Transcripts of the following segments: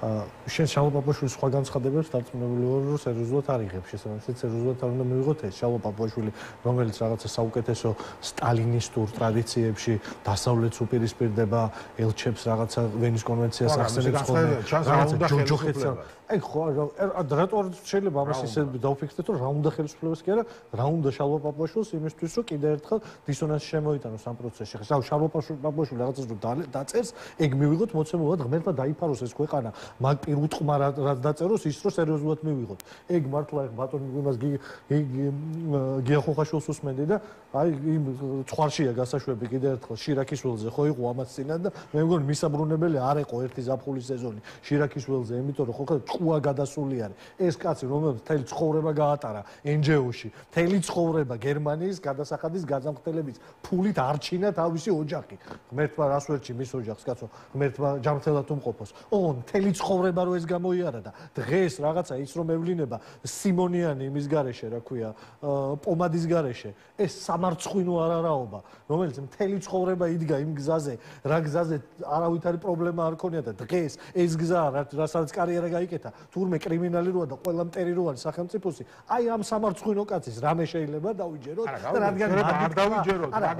შენ შალვა პაპაშვილის სხვა განცხადებებს დარწმუნებული ვარ, რომ სერიოზულად არ იღებს. შესაბამისად, სერიოზულად არ უნდა მივიღოთ ეს შალვა პაპაშვილი, რომელიც რაღაცა საუკეთესო სტალინისტურ ტრადიციებში დასავლეთს უპირისპირდება, ელჩებს რაღაცა ვენის კონვენციას ახსენებს ხოლმე. ჯოჯოხეთს აი ხო, რატო შეიძლება ამას ისე დავფიქსირდეთ, რომ რა უნდა ხელისუფლებას კი არა, რა უნდა შალვა პაპაშვილს იმისთვის, რომ კიდე ერთხელ დისონანსი შემოიტანოს ამ პროცესში. ხა შალვა პაპაშვილი რაღაცას რომ დაწერს, ეგ მივიღოთ მოცემულად ღმერთმა დაიფაროს ეს ქვეყანა. მაგ პირუტყმა რაც დაწეროს ის რო სერიოზულად მივიღოთ. ეგ მართლა ბატონი იმას გიახოხაშვილს უსმენდი და აი იმ ცხვარშია გასაშვები კიდე ერთხელ შირაქის ველზე ხო იყო ამას წინათ და მე მგონი მისაბრუნებელი არ იყო ერთი ზაფხულის სეზონი შირაქის ველზე, იმიტომ რომ ხო ჭკუა გადასული არის. ეს კაცი რომელიც მთელი ცხოვრება გაატარა NGO-ში, მთელი ცხოვრება გერმანიის გადასახადის გაზამხდელების ფულით არჩინა თავისი ოჯახი. ღმერთმა რას ვერჩი მის ოჯახს, კაცო, ღმერთმა ჯამრთელად უმყოფოს. ოღონდ მთელი ცხოვრება რო ეს გამოიარა და დღეს რაღაცა ის რომ ევლინება სიმონიანი იმის გარეშე, რა ქვია, პომადის გარეშე, ეს სამარცხვინო არარაობა, რომელიც მთელი ცხოვრება იდგა იმ გზაზე, რა გზაზე არავითარი პრობლემა არ ქონია და დღეს ეს გზა, რასაც კარიერა გაიკეთა, თურმე კრიმინალი როა და ყველა მტერი რო არის სახელმწიფოსი, აი ამ სამარცხვინო კაცის რამე შეიძლება დავიჯეროთ და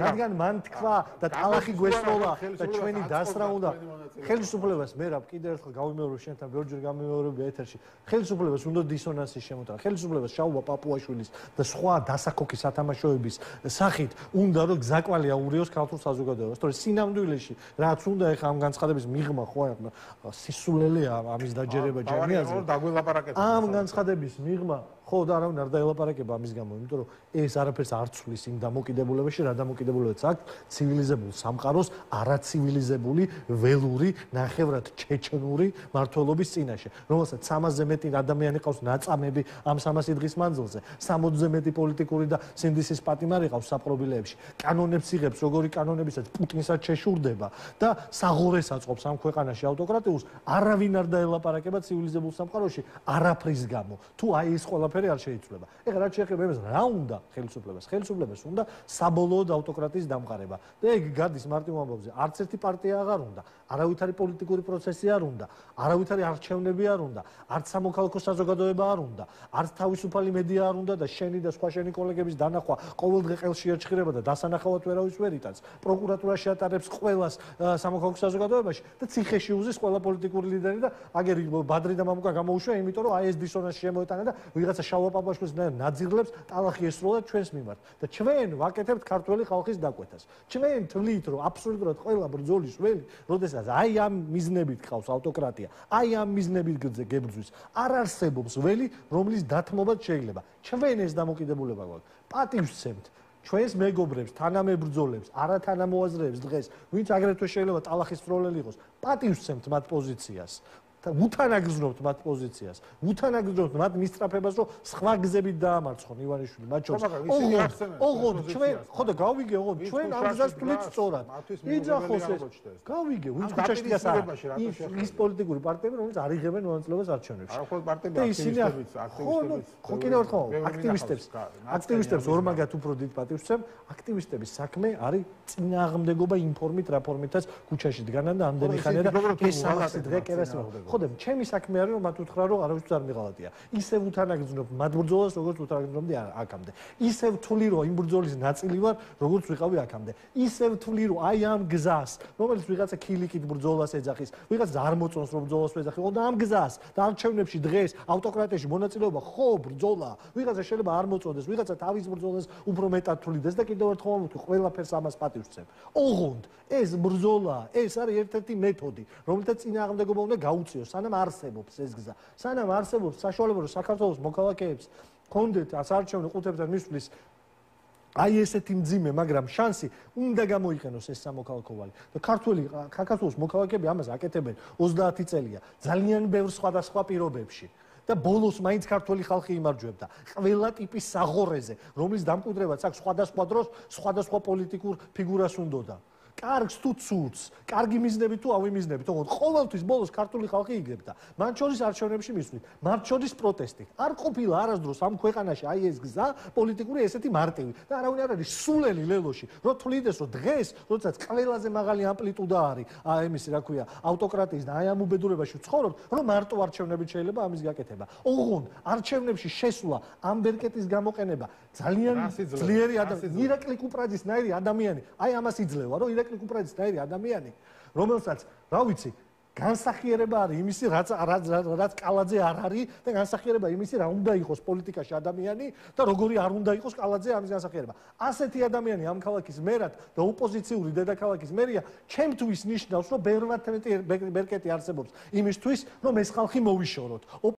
რადგან მან თქვა და ტალახი გვესროლა და ჩვენი დასრა უნდა ხელისუფლებას მე რა კიდე ერთხელ გავიმეორო შენთან ბევრჯერ გამიმეორებია ეთერში. ხელისუფლებას უნდა დისონანსის შემოტანა. ხელისუფლებას შალვა პაპუაშვილის და სხვა დასაქოქი სათამაშოების სახით უნდა რომ გზაკვალი აურიოს ქართულ საზოგადოებას. თორე სინამდვილეში რაც უნდა ეხა ამ განცხადების მიღმა ხო სისულელეა ამის დაჯერება ჯერმიაზე. ამ განცხადების მიღმა ხო და არავინ არ დაელაპარაკება ამის გამო, იმიტომ რომ ეს არაფერს არ ცვლის იმ დამოკიდებულებაში, რა დამოკიდებულებაც აქვს ცივილიზებულ სამყაროს არაცივილიზებული ველური ნახევრად ჩეჩნური მართლობის წინაშე, რომელსაც 300-ზე მეტი ადამიანი ყავს ნაწამები ამ 300 დღის მანძილზე, 60-ზე მეტი პოლიტიკური და სინდისის პატიმარი ყავს საპყრობილეებში, კანონებს იღებს, როგორი კანონებისაც პუტინსაც შეშურდება და საღორეს აწყობს ამ ქვეყანაში ავტოკრატიულს, არავინ არ დაელაპარაკება ცივილიზებულ სამყაროში არაფრის გამო. თუ აი ეს ყველა არ შეიცვლება. ეხლა რაც შეეხება იმას, რა უნდა ხელისუფლებას? ხელისუფლებას უნდა საბოლოოდ ავტოკრატიის დამყარება. და ეგ გადის მარტივ ამბავზე. არც ერთი პარტია აღარ უნდა, არავითარი პოლიტიკური პროცესი არ უნდა, არავითარი არჩევნები არ უნდა, არც სამოქალაქო საზოგადოება არ უნდა, არც თავისუფალი მედია არ უნდა და შენი და სხვა შენი კოლეგების დანახვა ყოველდღე ყელში ერჩხირება და დასანახავად ვერავის ვერ იტანს. პროკურატურა შეატარებს ყველას სამოქალაქო საზოგადოებაში და ციხეში უზის ყველა პოლიტიკური ლიდერი და აგერ ბადრი და მამუკა გამოუშვა, იმიტომ რომ აი ეს დისონანსი შემოეტანა და ვიღაცა შალვა პაპაშვილის ნაძიღლებს ტალახი ესროლა ჩვენს მიმართ და ჩვენ ვაკეთებთ ქართველი ხალხის დაკვეთას. ჩვენ თვლით, რომ აბსოლუტურად ყველა ბრძოლის ველი, როდესაც აი ამ მიზნებით ყავს ავტოკრატია, აი ამ მიზნებით გებრძვის, არ არსებობს ველი, რომლის დათმობაც შეიძლება. ჩვენ ეს დამოკიდებულება გვაქვს. პატივსცემთ ჩვენს მეგობრებს, თანამებრძოლებს, არათანამოაზრეებს დღეს, ვინც აგრეთვე შეიძლება ტალახის სროლელი იყოს, პატივსცემთ მათ პოზიციას. უთანაგრძნობთ მათ პოზიციას, უთანაგრძნობთ მათ მისწრაფებას, რომ სხვა გზებით დაამარცხონ ივანიშვილი, მათ შორის. ოღონდ ჩვენ, ხო და გავიგე, ოღონდ ჩვენ ამ გზას ვთვლით სწორად. იძახოს ეს. გავიგე, ვინც ქუჩაში დგას არა. ის პოლიტიკური პარტიები, რომელიც არ იღებენ მონაწილეობას არჩევნებში. და ისინი ხო კიდევ ერთხელ აქტივისტებს ორმაგად უფრო დიდ პატივს ვცემ. აქტივისტების საქმე არის წინააღმდეგობა იმ ფორმით, რა ფორმითაც ქუჩაში დგანან და ამდენი ხანია და ეს სამასი დღე კერასმევა. ხოდემ, ჩემი საქმე არის რომ მათ უთხრა რომ არავისთვის არ მიღალატია. ისევ უთანაგრძნობ მათ ბრძოლას, როგორც უთანაგრძნობდი აქამდე. ისევ თვლი რომ იმ ბრძოლის ნაწილი ვარ, როგორც ვიყავი აქამდე. ისევ თვლი რომ აი ამ გზას, რომელიც ვიღაცა ქილიკით ბრძოლას ეძახის, ვიღაცა არ მოწონს რომ ბრძოლას ეძახი, და ამ გზას და არჩევნებში დღეს ავტოკრატიაში მონაწილეობა ხო ბრძოლა. ვიღაცა შეიძლება არ მოწონდეს, ვიღაცა თავის ბრძოლას უფრო მეტად თვლიდეს და კიდევ ერთხელ ვამბობ, ყველაფერს ამას პატივს ვცემ. ოღონდ ეს ბრძოლა, ეს არის ერთ-ერთი მეთოდი, რომელთაც წინააღმდეგობა უნდა გაუწიოს, სანამ არსებობს ეს გზა. სანამ არსებობს საშუალება, რომ საქართველოს მოქალაქეებს კონდეთ ასარჩევნო ყუთებთან მისვლის აი ესეთი მძიმე, მაგრამ შანსი უნდა გამოიყენოს ეს სამოქალაქოვანი. და საქართველოს მოქალაქეები ამას აკეთებენ 30 წელია, ძალიან ბევრ სხვადასხვა პირობებში. და ბოლოს მაინც ქართველი ხალხი იმარჯვებდა ყველა ტიპის საღორეზე, რომლის დამკვიდრებაც აქვს სხვადასხვა დროს სხვადასხვა პოლიტიკურ ფიგურას უნდოდა. კარგს თუ ცუდს, კარგი მიზნები თუ ავიმიზნებით, თქო, ყოველთვის ბოლოს ქართული ხალხი იგებდა. მათ შორის არჩევნებში მისვლით, მათ შორის პროტესტით. არ ყოფილა არასდროს ამ ქვეყანაში აი ეს გზა პოლიტიკური ესეთი მარტივი და არავინ არ არის სულელი ლელოში, რომ თვლიდეს, რომ დღეს, როდესაც ყველაზე მაღალი ამპლიტუდა არის, იმისი, რა ქვია, ავტოკრატიის და აი ამ უბედურებაში ვცხოვრობთ, რომ მარტო არჩევნებით შეიძლება ამის გაკეთება. ოღონდ არჩევნებში შესვლა, ამ ბერკეტის გამოყენება ძალიან ძლიერი ადამიანი, ირაკლი კუპრაძისნაირი ადამიანი, აი ამას იძლევა, რომ ირაკლი კუპრაძისნაირი ადამიანი, რომელსაც, რა ვიცი, განსახიერება არის იმისი, რაც კალაძე არ არის და განსახიერება იმისი, რა უნდა იყოს პოლიტიკაში ადამიანი და როგორი არ უნდა იყოს კალაძე ამის განსახიერება. ასეთი ადამიანი ამ ქალაქის მერად და ოპოზიციური დედაქალაქის მერია ჩემთვის ნიშნავს, რომ ბერკეტი არსებობს იმისთვის, რომ ეს ხალხი მოვიშოროთ.